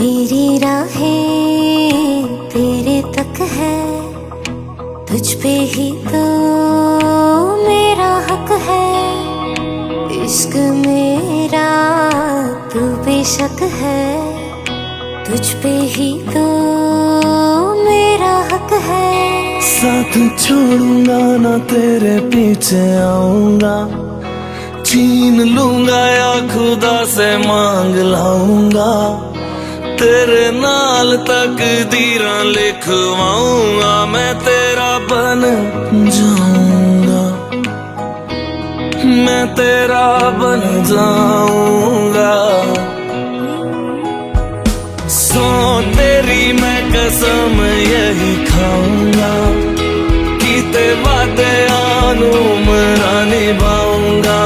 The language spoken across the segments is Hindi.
मेरी राहें तेरे तक है, तुझ पे ही तो मेरा हक है। इश्क मेरा तू बेशक है, तुझ पे ही तो मेरा हक है। साथ छोड़ूंगा ना तेरे पीछे आऊंगा, छीन लूंगा या खुदा से मांग लाऊंगा। तेरे नाल तकदीरां लिखवाऊंगा, मैं तेरा बन जाऊंगा, मैं तेरा बन जाऊंगा। सो तेरी मैं कसम यही खाऊंगा, कीते वादे आनू मरा निभाऊंगा।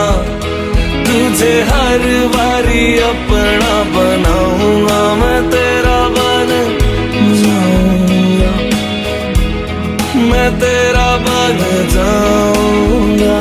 तुझे हर बारी अपना बनाऊंगा, मैं तेरा बन जाऊंगा, मैं तेरा बन जाऊंगा।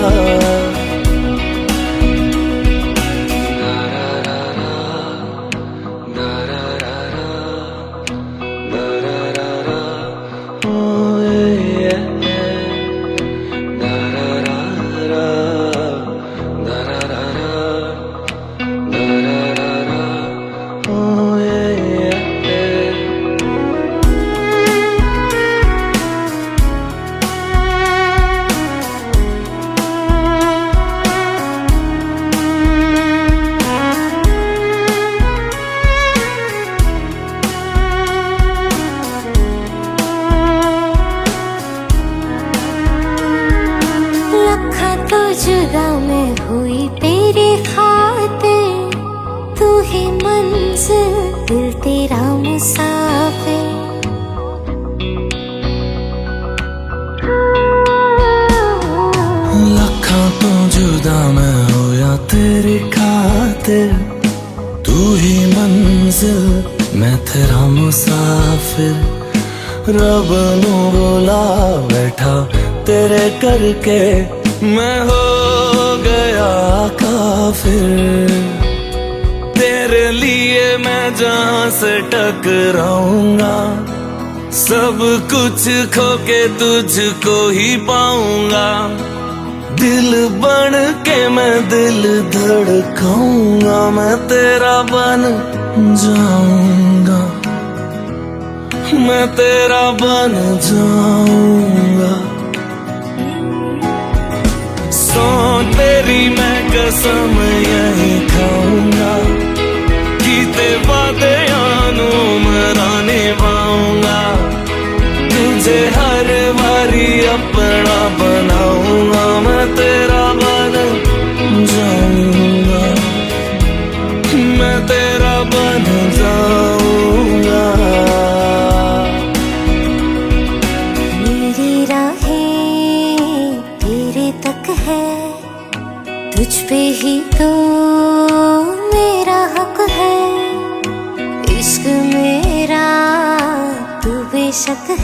जुदा मैं हुई तेरे खातिर, तू ही मंजिल दिल तेरा मुसाफिर। लखा तो जुदा मैं होया तेरी खातिर, तू ही मंजिल मैं तेरा मुसाफिर। रब नू बोला बैठा तेरे करके, मैं हो गया काफिर। तेरे लिए मैं जहां से टकराऊंगा, सब कुछ खो के तुझको ही पाऊंगा। दिल बन के मैं दिल धड़काऊंगा, मैं तेरा बन जाऊंगा, मैं तेरा बन जाऊंगा। सो तेरी मैं कसम यही खाऊंगा, कीते वादे आनू मरा निभाऊंगा। तुझे हर बारी अपना बनाऊंगा, मैं तेरा बन जाऊंगा, मैं तेरा बन जाऊंगा। मेरी राहें तेरे तक है, तुझ पे ही तो मेरा हक है। इश्क मेरा तू बेशक